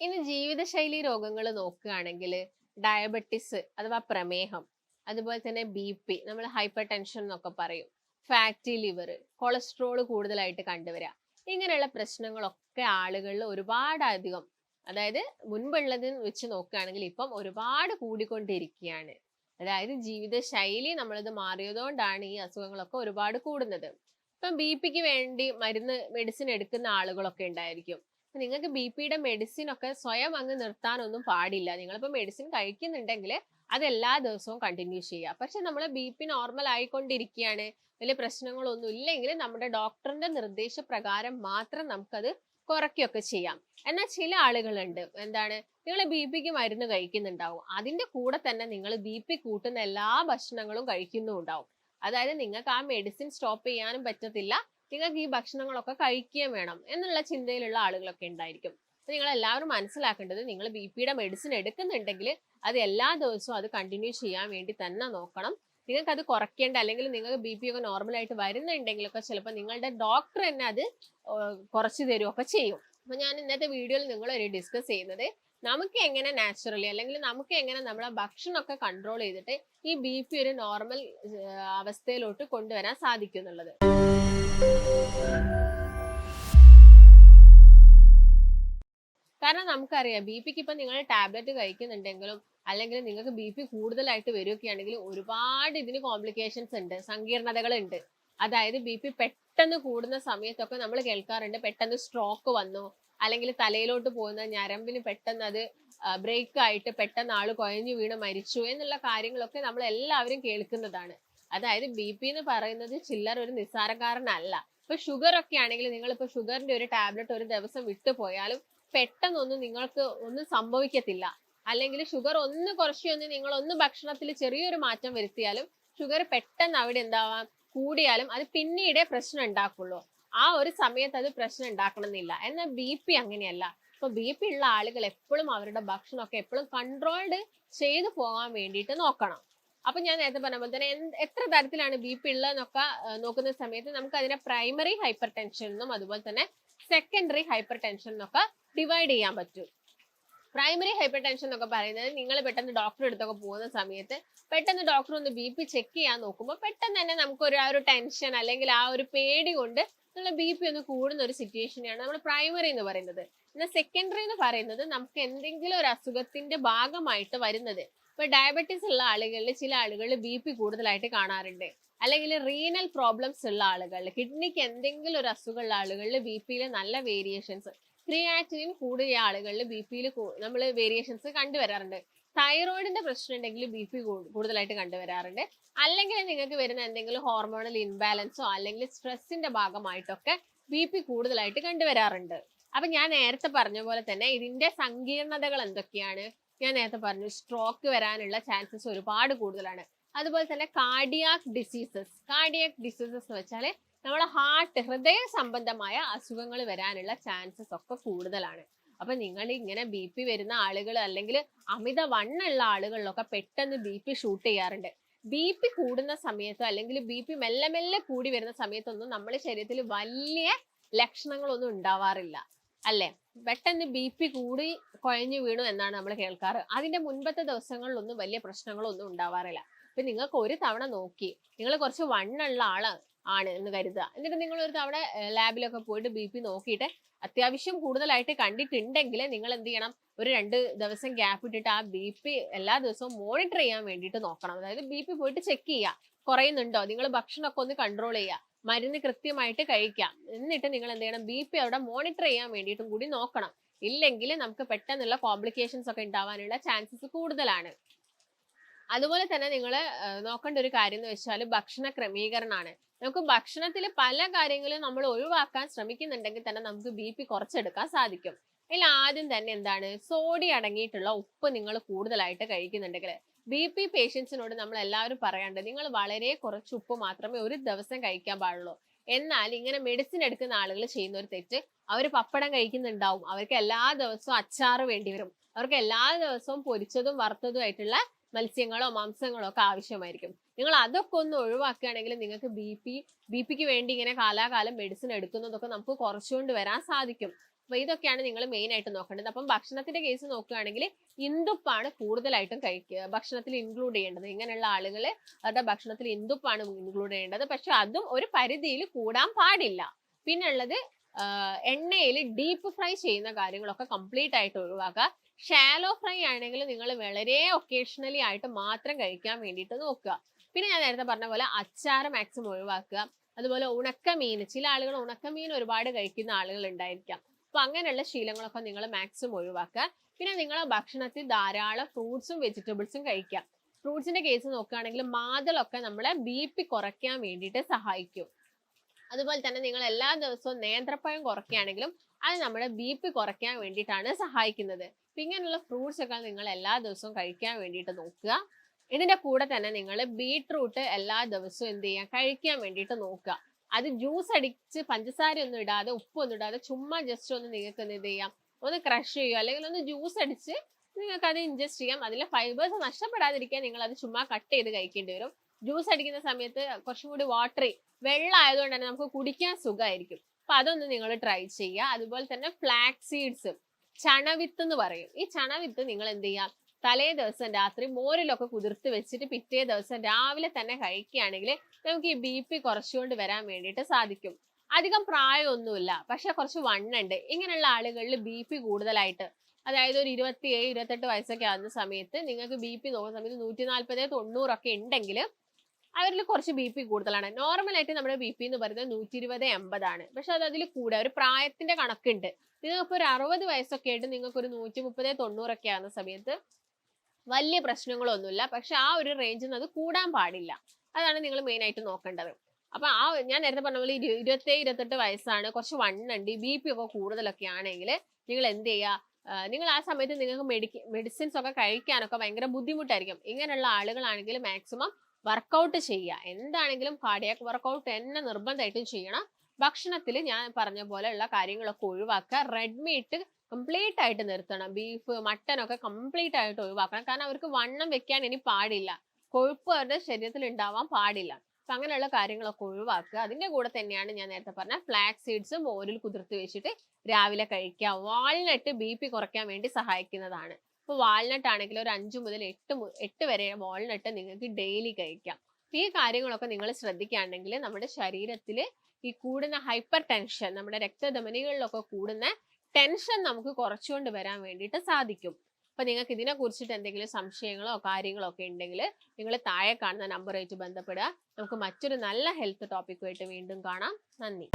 ഇനി ജീവിതശൈലി രോഗങ്ങൾ നോക്കുകയാണെങ്കിൽ ഡയബറ്റിസ് അഥവാ പ്രമേഹം, അതുപോലെ തന്നെ ബി നമ്മൾ ഹൈപ്പർ ടെൻഷൻ എന്നൊക്കെ പറയും, ഫാറ്റി ലിവർ, കൊളസ്ട്രോൾ കൂടുതലായിട്ട് കണ്ടുവരിക. ഇങ്ങനെയുള്ള പ്രശ്നങ്ങളൊക്കെ ആളുകളിൽ ഒരുപാടധികം, അതായത് മുൻപുള്ളതിന് വെച്ച് നോക്കുകയാണെങ്കിൽ ഇപ്പം ഒരുപാട് കൂടിക്കൊണ്ടിരിക്കുകയാണ്. അതായത് ജീവിതശൈലി നമ്മളിത് മാറിയതുകൊണ്ടാണ് ഈ അസുഖങ്ങളൊക്കെ ഒരുപാട് കൂടുന്നത്. ഇപ്പം ബി വേണ്ടി മെഡിസിൻ എടുക്കുന്ന ആളുകളൊക്കെ ഉണ്ടായിരിക്കും. നിങ്ങൾക്ക് ബി മെഡിസിൻ ഒക്കെ സ്വയം അങ്ങ് നിർത്താനൊന്നും പാടില്ല. നിങ്ങളിപ്പോ മെഡിസിൻ കഴിക്കുന്നുണ്ടെങ്കിൽ അത് എല്ലാ ദിവസവും കണ്ടിന്യൂ ചെയ്യുക. പക്ഷെ നമ്മൾ നോർമൽ ആയിക്കൊണ്ടിരിക്കുകയാണ്, വലിയ പ്രശ്നങ്ങളൊന്നും ഇല്ലെങ്കിൽ നമ്മുടെ ഡോക്ടറിന്റെ നിർദ്ദേശപ്രകാരം മാത്രം നമുക്കത് കുറയ്ക്കുകയൊക്കെ ചെയ്യാം. എന്നാൽ ചില ആളുകളുണ്ട്, എന്താണ്, നിങ്ങൾ ബി മരുന്ന് കഴിക്കുന്നുണ്ടാവും, അതിന്റെ കൂടെ തന്നെ നിങ്ങൾ കൂട്ടുന്ന എല്ലാ ഭക്ഷണങ്ങളും കഴിക്കുന്നുണ്ടാവും. അതായത് നിങ്ങൾക്ക് ആ മെഡിസിൻ സ്റ്റോപ്പ് ചെയ്യാനും പറ്റത്തില്ല, നിങ്ങൾക്ക് ഈ ഭക്ഷണങ്ങളൊക്കെ കഴിക്കുകയും വേണം എന്നുള്ള ചിന്തയിലുള്ള ആളുകളൊക്കെ ഉണ്ടായിരിക്കും. അപ്പൊ നിങ്ങൾ എല്ലാവരും മനസ്സിലാക്കേണ്ടത്, നിങ്ങൾ മെഡിസിൻ എടുക്കുന്നുണ്ടെങ്കിൽ അത് എല്ലാ ദിവസവും അത് കണ്ടിന്യൂ ചെയ്യാൻ വേണ്ടി തന്നെ നോക്കണം. നിങ്ങൾക്ക് അത് കുറയ്ക്കേണ്ട, അല്ലെങ്കിൽ നിങ്ങൾക്ക് ഒക്കെ നോർമലായിട്ട് വരുന്നുണ്ടെങ്കിലൊക്കെ ചിലപ്പോൾ നിങ്ങളുടെ ഡോക്ടർ തന്നെ അത് കുറച്ച് തരുമൊക്കെ ചെയ്യും. അപ്പൊ ഞാൻ ഇന്നത്തെ വീഡിയോയിൽ നിങ്ങളൊരു ഡിസ്കസ് ചെയ്യുന്നത്, നമുക്ക് എങ്ങനെ നാച്ചുറലി അല്ലെങ്കിൽ നമുക്ക് എങ്ങനെ നമ്മളെ ഭക്ഷണമൊക്കെ കൺട്രോൾ ചെയ്തിട്ട് ഈ ഒരു നോർമൽ അവസ്ഥയിലോട്ട് കൊണ്ടുവരാൻ സാധിക്കും എന്നുള്ളത്. കാരണം നമുക്കറിയാം പിക്ക് ഇപ്പൊ നിങ്ങൾ ടാബ്ലറ്റ് കഴിക്കുന്നുണ്ടെങ്കിലും അല്ലെങ്കിൽ നിങ്ങൾക്ക് പി കൂടുതലായിട്ട് വരികയാണെങ്കിൽ ഒരുപാട് ഇതിന് കോംപ്ലിക്കേഷൻസ് ഉണ്ട്, സങ്കീർണതകൾ ഉണ്ട്. അതായത് പി പെട്ടെന്ന് കൂടുന്ന സമയത്തൊക്കെ നമ്മൾ കേൾക്കാറുണ്ട്, പെട്ടെന്ന് സ്ട്രോക്ക് വന്നു, അല്ലെങ്കിൽ തലയിലോട്ട് പോകുന്ന ഞരമ്പിന് പെട്ടെന്ന് അത് ബ്രേക്ക് ആയിട്ട് പെട്ടെന്ന് ആള് കുഴഞ്ഞു വീണ് മരിച്ചു എന്നുള്ള കാര്യങ്ങളൊക്കെ നമ്മൾ എല്ലാവരും കേൾക്കുന്നതാണ്. അതായത് എന്ന് പറയുന്നത് ചില്ലർ ഒരു നിസ്സാരക്കാരനല്ല. ഇപ്പൊ ഷുഗർ ഒക്കെ ആണെങ്കിൽ നിങ്ങളിപ്പോ ഷുഗറിന്റെ ഒരു ടാബ്ലറ്റ് ഒരു ദിവസം വിട്ടുപോയാലും പെട്ടെന്നൊന്നും നിങ്ങൾക്ക് ഒന്നും സംഭവിക്കത്തില്ല. അല്ലെങ്കിൽ ഷുഗർ ഒന്ന് കുറച്ചൊന്ന് നിങ്ങളൊന്ന് ഭക്ഷണത്തിൽ ചെറിയൊരു മാറ്റം വരുത്തിയാലും ഷുഗർ പെട്ടെന്ന് അവിടെ എന്താവാം കൂടിയാലും അത് പിന്നീടേ പ്രശ്നം ഉണ്ടാക്കുള്ളൂ. ആ ഒരു സമയത്ത് അത് പ്രശ്നം ഉണ്ടാക്കണമെന്നില്ല. എന്നാൽ അങ്ങനെയല്ല. ഇപ്പൊ ഉള്ള ആളുകൾ എപ്പോഴും അവരുടെ ഭക്ഷണമൊക്കെ എപ്പോഴും കൺട്രോൾഡ് ചെയ്തു പോകാൻ വേണ്ടിയിട്ട് നോക്കണം. അപ്പൊ ഞാൻ നേരത്തെ പറഞ്ഞ പോലെ തന്നെ എത്ര തരത്തിലാണ് ഉള്ളതെന്നൊക്കെ നോക്കുന്ന സമയത്ത് നമുക്ക് അതിനെ പ്രൈമറി ഹൈപ്പർ ടെൻഷൻ എന്നും അതുപോലെ തന്നെ സെക്കൻഡറി ഹൈപ്പർ ടെൻഷൻ എന്നൊക്കെ ഡിവൈഡ് ചെയ്യാൻ പറ്റും. പ്രൈമറി ഹൈപ്പർ ടെൻഷൻ എന്നൊക്കെ പറയുന്നത്, നിങ്ങൾ പെട്ടെന്ന് ഡോക്ടർ അടുത്തൊക്കെ പോകുന്ന സമയത്ത് പെട്ടെന്ന് ഡോക്ടർ ഒന്ന് ചെക്ക് ചെയ്യാൻ നോക്കുമ്പോൾ പെട്ടെന്ന് തന്നെ നമുക്ക് ആ ഒരു ടെൻഷൻ അല്ലെങ്കിൽ ആ ഒരു പേടി കൊണ്ട് നമ്മുടെ ഒന്ന് കൂടുന്ന ഒരു സിറ്റുവേഷനെയാണ് നമ്മൾ പ്രൈമറി എന്ന് പറയുന്നത്. എന്നാൽ സെക്കൻഡറി എന്ന് പറയുന്നത് നമുക്ക് എന്തെങ്കിലും ഒരു അസുഖത്തിന്റെ ഭാഗമായിട്ട് വരുന്നത്. ഇപ്പൊ ഡയബറ്റീസ് ഉള്ള ആളുകളിൽ ചില ആളുകളിൽ കൂടുതലായിട്ട് കാണാറുണ്ട്. അല്ലെങ്കിൽ റീനൽ പ്രോബ്ലംസ് ഉള്ള ആളുകളിൽ, കിഡ്നിക്ക് എന്തെങ്കിലും ഒരു അസുഖമുള്ള ആളുകളിൽ പിയിൽ നല്ല വേരിയേഷൻസ്, ക്രിയാറ്റിനിൻ കൂടിയ ആളുകളിൽ പിയിൽ നമ്മൾ വേരിയേഷൻസ് കണ്ടുവരാറുണ്ട്. തൈറോയിഡിന്റെ പ്രശ്നം ഉണ്ടെങ്കിൽ കൂടുതലായിട്ട് കണ്ടുവരാറുണ്ട്. അല്ലെങ്കിൽ നിങ്ങൾക്ക് വരുന്ന എന്തെങ്കിലും ഹോർമോണൽ ഇൻബാലൻസോ അല്ലെങ്കിൽ സ്ട്രെസ്സിന്റെ ഭാഗമായിട്ടൊക്കെ കൂടുതലായിട്ട് കണ്ടുവരാറുണ്ട്. അപ്പൊ ഞാൻ നേരത്തെ പറഞ്ഞ പോലെ തന്നെ ഇതിന്റെ സങ്കീർണതകൾ എന്തൊക്കെയാണ് ഞാൻ നേരത്തെ പറഞ്ഞു. സ്ട്രോക്ക് വരാനുള്ള ചാൻസസ് ഒരുപാട് കൂടുതലാണ്. അതുപോലെ തന്നെ കാർഡിയാക് ഡിസീസസ് എന്ന് വെച്ചാൽ നമ്മളെ ഹൃദയ സംബന്ധമായ അസുഖങ്ങൾ വരാനുള്ള ചാൻസസ് ഒക്കെ കൂടുതലാണ്. അപ്പൊ നിങ്ങൾ ഇങ്ങനെ വരുന്ന ആളുകൾ അല്ലെങ്കിൽ അമിത വണ്ണുള്ള ആളുകളിലൊക്കെ പെട്ടെന്ന് ഷൂട്ട് ചെയ്യാറുണ്ട്. കൂടുന്ന സമയത്തോ അല്ലെങ്കിൽ മെല്ലെ മെല്ലെ കൂടി വരുന്ന സമയത്തൊന്നും നമ്മുടെ ശരീരത്തിൽ വലിയ ലക്ഷണങ്ങളൊന്നും ഉണ്ടാവാറില്ല, അല്ലെ? പെട്ടെന്ന് കൂടി കുഴഞ്ഞു വീണു എന്നാണ് നമ്മൾ കേൾക്കാറ്. അതിന്റെ മുൻപത്തെ ദിവസങ്ങളിലൊന്നും വലിയ പ്രശ്നങ്ങളൊന്നും ഉണ്ടാവാറില്ല. ഇപ്പൊ നിങ്ങൾക്ക് ഒരു തവണ നോക്കി, നിങ്ങൾ കുറച്ച് വണ്ണുള്ള ആണ് എന്ന് കരുതുക, എന്നിട്ട് നിങ്ങൾ ഒരു തവണ ലാബിലൊക്കെ പോയിട്ട് നോക്കിയിട്ട് അത്യാവശ്യം കൂടുതലായിട്ട് കണ്ടിട്ടുണ്ടെങ്കിൽ നിങ്ങൾ എന്ത് ചെയ്യണം, ഒരു 2 ദിവസം ഗ്യാപ്പ് ഇട്ടിട്ട് ആ എല്ലാ ദിവസവും മോണിറ്റർ ചെയ്യാൻ വേണ്ടിയിട്ട് നോക്കണം. അതായത് പോയിട്ട് ചെക്ക് ചെയ്യുക, കുറയുന്നുണ്ടോ, നിങ്ങൾ ഭക്ഷണമൊക്കെ ഒന്ന് കൺട്രോൾ ചെയ്യുക, മരുന്ന് കൃത്യമായിട്ട് കഴിക്കാം, എന്നിട്ട് നിങ്ങൾ എന്ത് ചെയ്യണം, അവിടെ മോണിറ്റർ ചെയ്യാൻ വേണ്ടിയിട്ടും കൂടി നോക്കണം. ഇല്ലെങ്കിൽ നമുക്ക് പെട്ടെന്നുള്ള കോംപ്ലിക്കേഷൻസ് ഒക്കെ ഉണ്ടാവാനുള്ള ചാൻസസ് കൂടുതലാണ്. അതുപോലെ തന്നെ നിങ്ങൾ നോക്കേണ്ട ഒരു കാര്യം എന്ന് വെച്ചാൽ ഭക്ഷണ ക്രമീകരണമാണ്. നമുക്ക് ഭക്ഷണത്തിൽ പല കാര്യങ്ങളും നമ്മൾ ഒഴിവാക്കാൻ ശ്രമിക്കുന്നുണ്ടെങ്കിൽ തന്നെ നമുക്ക് കുറച്ചെടുക്കാൻ സാധിക്കും. അതിൽ ആദ്യം തന്നെ എന്താണ്, സോഡിയം അടങ്ങിയിട്ടുള്ള ഉപ്പ് നിങ്ങൾ കൂടുതലായിട്ട് കഴിക്കുന്നുണ്ടെങ്കിൽ, പേഷ്യൻസിനോട് നമ്മൾ എല്ലാവരും പറയാണ്ട്, നിങ്ങൾ വളരെ കുറച്ച് ഉപ്പ് മാത്രമേ ഒരു ദിവസം കഴിക്കാൻ പാടുള്ളൂ. എന്നാൽ ഇങ്ങനെ മെഡിസിൻ എടുക്കുന്ന ആളുകൾ ചെയ്യുന്ന ഒരു തെറ്റ്, അവർ പപ്പടം കഴിക്കുന്നുണ്ടാവും, അവർക്ക് എല്ലാ ദിവസവും അച്ചാറ് വേണ്ടി വരും, അവർക്ക് എല്ലാ ദിവസവും പൊരിച്ചതും വറുത്തതും ആയിട്ടുള്ള മത്സ്യങ്ങളോ മാംസങ്ങളോ ഒക്കെ ആവശ്യമായിരിക്കും. നിങ്ങൾ അതൊക്കെ ഒന്ന് ഒഴിവാക്കുകയാണെങ്കിൽ നിങ്ങൾക്ക് ബി പിക്ക് വേണ്ടി ഇങ്ങനെ കാലാകാലം മെഡിസിൻ എടുക്കുന്നതൊക്കെ നമുക്ക് കുറച്ചുകൊണ്ട് വരാൻ സാധിക്കും. അപ്പൊ ഇതൊക്കെയാണ് നിങ്ങൾ മെയിൻ ആയിട്ട് നോക്കേണ്ടത്. അപ്പം ഭക്ഷണത്തിന്റെ കേസ് നോക്കുകയാണെങ്കിൽ ഇന്ദുപ്പാണ് കൂടുതലായിട്ടും ഭക്ഷണത്തിൽ ഇൻക്ലൂഡ് ചെയ്യേണ്ടത്. ഇങ്ങനെയുള്ള ആളുകൾ അവരുടെ ഭക്ഷണത്തിൽ ഇന്ദുപ്പാണ് ഇൻക്ലൂഡ് ചെയ്യേണ്ടത്. പക്ഷെ അതും ഒരു പരിധിയിൽ കൂടാൻ പാടില്ല. പിന്നുള്ളത് എണ്ണയിൽ ഡീപ്പ് ഫ്രൈ ചെയ്യുന്ന കാര്യങ്ങളൊക്കെ കംപ്ലീറ്റ് ആയിട്ട് ഒഴിവാക്കുക. ഷാലോ ഫ്രൈ ആണെങ്കിൽ നിങ്ങൾ വളരെ ഒക്കേഷണലി ആയിട്ട് മാത്രം കഴിക്കാൻ വേണ്ടിയിട്ട് നോക്കുക. പിന്നെ ഞാൻ നേരത്തെ പറഞ്ഞ പോലെ അച്ചാറ് മാക്സിമം ഒഴിവാക്കുക. അതുപോലെ ഉണക്കമീൻ, ചില ആളുകൾ ഉണക്കമീൻ ഒരുപാട് കഴിക്കുന്ന ആളുകൾ ഉണ്ടായിരിക്കാം. അപ്പൊ അങ്ങനെയുള്ള ശീലങ്ങളൊക്കെ നിങ്ങൾ മാക്സിമം ഒഴിവാക്കുക. പിന്നെ നിങ്ങളെ ഭക്ഷണത്തിൽ ധാരാളം ഫ്രൂട്ട്സും വെജിറ്റബിൾസും കഴിക്കാം. ഫ്രൂട്ട്സിന്റെ കേസ് നോക്കുകയാണെങ്കിൽ മാതളൊക്കെ നമ്മളെ BP കുറയ്ക്കാൻ വേണ്ടിയിട്ട് സഹായിക്കും. അതുപോലെ തന്നെ നിങ്ങൾ എല്ലാ ദിവസവും നേന്ത്രപ്പഴം കുറയ്ക്കുകയാണെങ്കിലും അത് നമ്മുടെ BP കുറയ്ക്കാൻ വേണ്ടിയിട്ടാണ് സഹായിക്കുന്നത്. അപ്പൊ ഇങ്ങനെയുള്ള ഫ്രൂട്ട്സ് ഒക്കെ നിങ്ങൾ എല്ലാ ദിവസവും കഴിക്കാൻ വേണ്ടിയിട്ട് നോക്കുക. ഇതിന്റെ കൂടെ തന്നെ നിങ്ങൾ ബീട്രൂട്ട് എല്ലാ ദിവസവും എന്ത് ചെയ്യാൻ കഴിക്കാൻ വേണ്ടിയിട്ട് നോക്കുക. അത് ജ്യൂസ് അടിച്ച് പഞ്ചസാര ഒന്നും ഇടാതെ ഉപ്പൊന്നും ഇടാതെ ചുമ്മാ ജസ്റ്റ് ഒന്ന് നിങ്ങൾക്ക് എന്ത് ചെയ്യാം, ഒന്ന് ക്രഷ് ചെയ്യുക, അല്ലെങ്കിൽ ഒന്ന് ജ്യൂസ് അടിച്ച് നിങ്ങൾക്ക് അത് ഇൻജസ്റ്റ് ചെയ്യാം. അതിലെ ഫൈബേഴ്സ് നഷ്ടപ്പെടാതിരിക്കാൻ നിങ്ങൾ അത് ചുമ്മാ കട്ട് ചെയ്ത് കഴിക്കേണ്ടി വരും. ജ്യൂസ് അടിക്കുന്ന സമയത്ത് കുറച്ചും കൂടി വാട്ടറി വെള്ളം ആയതുകൊണ്ട് തന്നെ നമുക്ക് കുടിക്കാൻ സുഖമായിരിക്കും. അപ്പൊ അതൊന്ന് നിങ്ങൾ ട്രൈ ചെയ്യുക. അതുപോലെ തന്നെ ഫ്ലാക്സ് സീഡ്സ്, ചണവിത്ത് എന്ന് പറയും. ഈ ചണവിത്ത് നിങ്ങൾ എന്ത് ചെയ്യാം, തലേ ദിവസം രാത്രി മോരിലൊക്കെ കുതിർത്ത് വെച്ചിട്ട് പിറ്റേ ദിവസം രാവിലെ തന്നെ കഴിക്കുകയാണെങ്കിൽ നമുക്ക് ഈ BP കുറച്ചുകൊണ്ട് വരാൻ വേണ്ടിയിട്ട് സാധിക്കും. അധികം പ്രായമൊന്നുമില്ല, പക്ഷെ കുറച്ച് വണ്ണുണ്ട്. ഇങ്ങനെയുള്ള ആളുകളിൽ BP കൂടുതലായിട്ട്, അതായത് ഒരു 27-28 വയസ്സൊക്കെ ആകുന്ന സമയത്ത് നിങ്ങൾക്ക് BP നോക്കുന്ന സമയത്ത് 140-90 ഉണ്ടെങ്കിൽ അവരിൽ കുറച്ച് BP കൂടുതലാണ്. നോർമലായിട്ട് നമ്മുടെ BP എന്ന് പറയുന്നത് 120-80 പക്ഷെ അത് അതിൽ കൂടെ ഒരു പ്രായത്തിന്റെ കണക്കുണ്ട്. നിങ്ങൾക്ക് ഒരു 60 വയസ്സൊക്കെ ആയിട്ട് നിങ്ങൾക്ക് ഒരു 130-90 ആകുന്ന സമയത്ത് വലിയ പ്രശ്നങ്ങളൊന്നുമില്ല. പക്ഷെ ആ ഒരു റേഞ്ചിൽ നിന്ന് അത് കൂടാൻ പാടില്ല. അതാണ് നിങ്ങൾ മെയിൻ ആയിട്ട് നോക്കേണ്ടത്. അപ്പൊ ഞാൻ നേരത്തെ പറഞ്ഞ പോലെ 27-28 വയസ്സാണ്, കുറച്ച് വണ്ണുണ്ട്, BP ഒക്കെ കൂടുതലൊക്കെ ആണെങ്കിൽ നിങ്ങൾ എന്ത് ചെയ്യുക, നിങ്ങൾ ആ സമയത്ത് നിങ്ങൾക്ക് മെഡിസിൻസ് ഒക്കെ കഴിക്കാനൊക്കെ ഭയങ്കര ബുദ്ധിമുട്ടായിരിക്കും. ഇങ്ങനെയുള്ള ആളുകളാണെങ്കിൽ മാക്സിമം വർക്കൗട്ട് ചെയ്യുക. എന്താണെങ്കിലും കാർഡിയാക് വർക്കൗട്ട് തന്നെ നിർബന്ധമായിട്ടും ചെയ്യണം. ഭക്ഷണത്തിൽ ഞാൻ പറഞ്ഞ പോലെയുള്ള കാര്യങ്ങളൊക്കെ ഒഴിവാക്കുക. റെഡ് മീറ്റ് കംപ്ലീറ്റ് ആയിട്ട് നിർത്തണം. ബീഫ്, മട്ടൻ ഒക്കെ കംപ്ലീറ്റ് ആയിട്ട് ഒഴിവാക്കണം. കാരണം അവർക്ക് വണ്ണം വെക്കാൻ ഇനി പാടില്ല, കൊഴുപ്പ് അവരുടെ ശരീരത്തിൽ ഉണ്ടാവാൻ പാടില്ല. അപ്പൊ അങ്ങനെയുള്ള കാര്യങ്ങളൊക്കെ ഒഴിവാക്കുക. അതിന്റെ കൂടെ തന്നെയാണ് ഞാൻ നേരത്തെ പറഞ്ഞ ഫ്ലാക്സ് സീഡ്സും ഓരിൽ കുതിർത്ത് വെച്ചിട്ട് രാവിലെ കഴിക്കുക. വാൾനട്ട് BP കുറയ്ക്കാൻ വേണ്ടി സഹായിക്കുന്നതാണ്. ഇപ്പൊ വാൾനട്ട് ആണെങ്കിൽ ഒരു 5 മുതൽ 8 വരെ വാൾനട്ട് നിങ്ങൾക്ക് ഡെയിലി കഴിക്കാം. ഈ കാര്യങ്ങളൊക്കെ നിങ്ങൾ ശ്രദ്ധിക്കുകയാണെങ്കിൽ നമ്മുടെ ശരീരത്തിൽ ഈ കൂടുന്ന ഹൈപ്പർ ടെൻഷൻ, നമ്മുടെ രക്തധമനികളിലൊക്കെ കൂടുന്ന ടെൻഷൻ നമുക്ക് കുറച്ചുകൊണ്ട് വരാൻ വേണ്ടിയിട്ട് സാധിക്കും. അപ്പൊ നിങ്ങൾക്ക് ഇതിനെ കുറിച്ചിട്ട് എന്തെങ്കിലും സംശയങ്ങളോ കാര്യങ്ങളോ ഒക്കെ ഉണ്ടെങ്കിൽ നിങ്ങൾ താഴെ കാണുന്ന നമ്പറുമായിട്ട് ബന്ധപ്പെടുക. നമുക്ക് മറ്റൊരു നല്ല ഹെൽത്ത് ടോപ്പിക്കുമായിട്ട് വീണ്ടും കാണാം. നന്ദി.